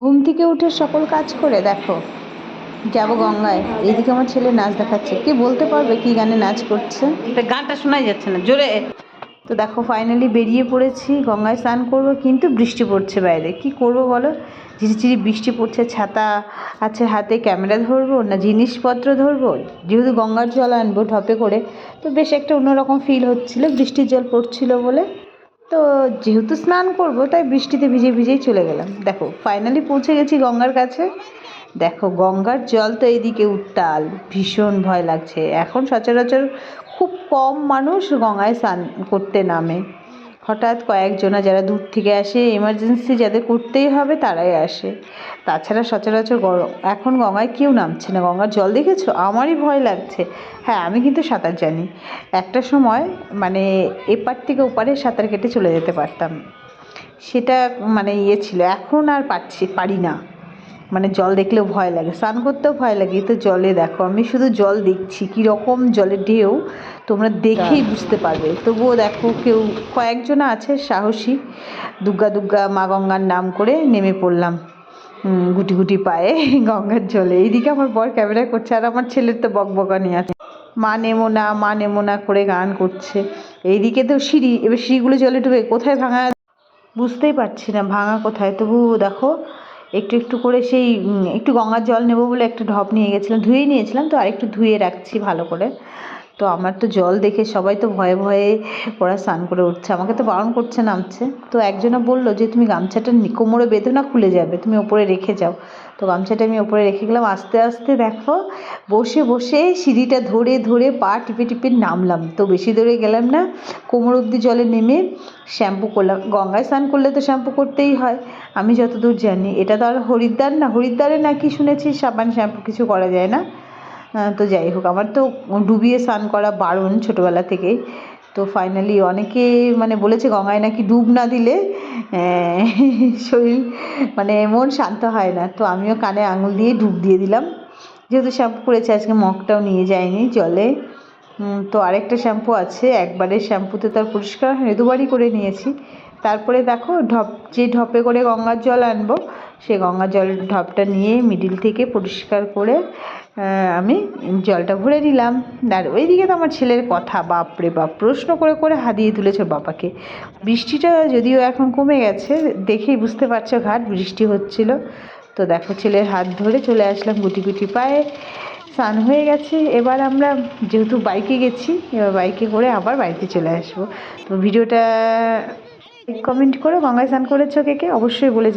ঘুম থেকে উঠে সকল কাজ করে দেখো যাব গঙ্গায়। এইদিকে আমার ছেলে নাচ দেখাচ্ছে, কি বলতে পারবে কি গানে নাচ করছে? গানটা শোনাই যাচ্ছে না জোরে। তো দেখো ফাইনালি বেরিয়ে পড়েছি, গঙ্গায় স্নান করবো, কিন্তু বৃষ্টি পড়ছে বাইরে, কি করব বলো? ঝিরিঝিরি বৃষ্টি পড়ছে, ছাতা আছে হাতে, ক্যামেরা ধরবো না জিনিসপত্র ধরবো? যেহেতু গঙ্গার জল আনবো ঢপে করে, তো বেশ একটা অন্যরকম ফিল হচ্ছিলো, বৃষ্টির জল পড়ছিল বলে। তো যেহেতু স্নান করব তাই বৃষ্টিতে ভিজে ভিজেই চলে গেলাম। দেখো ফাইনালি পৌঁছে গেছি গঙ্গার কাছে। দেখো গঙ্গার জল তো এইদিকে উত্তাল, ভীষণ ভয় লাগছে। এখন সচরাচর খুব কম মানুষ গঙ্গায় স্নান করতে নামে, হঠাৎ কয়েকজনা যারা দূর থেকে আসে, এমার্জেন্সি যাদের করতেই হবে তারাই আসে। তাছাড়া সচরাচর এখন গঙ্গায় কেউ নামছে না। গঙ্গার জল দেখেছো? আমারই ভয় লাগছে। হ্যাঁ, আমি কিন্তু সাঁতার জানি। একটা সময় মানে এপার থেকে ওপারে সাঁতার কেটে চলে যেতে পারতাম, সেটা মানে ইয়ে ছিল। এখন আর পারি না, মানে জল দেখলেও ভয় লাগে, স্নান করতেও ভয় লাগে। তো জলে দেখো আমি শুধু জল দেখছি, কীরকম জলের ঢেউ তোমরা দেখেই বুঝতে পারবে। তবুও দেখো কেউ কয়েকজনা আছে সাহসী, দুর্গা দুর্গা মা গঙ্গার নাম করে নেমে পড়লাম গুটি গুটি পায়ে গঙ্গার জলে। এইদিকে আমার বর ক্যামেরা করছে, আর আমার ছেলের তো বকবকানি আছে, মা নেমো না মা নেমো না করে গান করছে। এইদিকে তো সিঁড়ি, এবার সিঁড়িগুলো জলে ডুবে কোথায় ভাঙা বুঝতেই পারছি না, ভাঙা কোথায়। তবু দেখো একটু একটু করে সেই একটু গঙ্গার জল নেবো বলে একটা ঢপ নিয়ে গেছিলাম, ধুয়ে নিয়েছিলাম, তো আরেকটু ধুয়ে রাখছি ভালো করে। তো আমার তো জল দেখে সবাই তো ভয়ে ভয়ে ওরা স্নান করে উঠছে, আমাকে তো বারণ করছে নামছে। তো একজনা বললো যে তুমি গামছাটা কোমরে বেঁধো না, খুলে যাবে, তুমি ওপরে রেখে যাও। তো গামছাটা আমি ওপরে রেখে গেলাম। আস্তে আস্তে দেখো বসে বসে সিঁড়িটা ধরে ধরে পা টিপে টিপে নামলাম। তো বেশি দূরে গেলাম না, কোমর অবধি জলে নেমে শ্যাম্পু করলাম। গঙ্গায় স্নান করলে তো শ্যাম্পু করতেই হয়, আমি যতদূর জানি। এটা তো আর হরিদ্বার না, হরিদ্বারে নাকি শুনেছি সাবান শ্যাম্পু কিছু করা যায় না। তো যাই হোক, আমার তো ডুবিয়ে স্নান করা বারণ ছোটোবেলা থেকেই। তো ফাইনালি অনেকে মানে বলেছে গঙ্গায় নাকি ডুব না দিলে শরীর মানে মন শান্ত হয় না। তো আমিও কানে আঙুল দিয়ে ডুব দিয়ে দিলাম, যেহেতু শ্যাম্পু করেছি। আজকে মগটাও নিয়ে যায়নি জলে। তো আরেকটা শ্যাম্পু আছে, একবারের শ্যাম্পুতে তার পরিষ্কার হয়নি, দুবারই করে নিয়েছি। তারপরে দেখো যে ঢপে করে গঙ্গার জল আনবো, সে গঙ্গার জল ঢপটা নিয়ে মিডিল থেকে পরিষ্কার করে আমি জলটা ভরে নিলাম। আর ওইদিকে তো আমার ছেলের কথা, বাপরে বাপ, প্রশ্ন করে করে হাদিয়ে তুলেছে বাবাকে। বৃষ্টিটা যদিও এখন কমে গেছে, দেখেই বুঝতে পারছো ঘাট বৃষ্টি হচ্ছিল। তো দেখো ছেলের হাত ধরে চলে আসলাম গুটি গুটি পায়ে, স্নান হয়ে গেছে। এবার আমরা যেহেতু বাইকে গেছি, এবার বাইকে করে আবার বাড়িতে চলে আসবো। তো ভিডিওটা কমেন্ট করো, গঙ্গায় স্নান করেছো কে কে, অবশ্যই বলে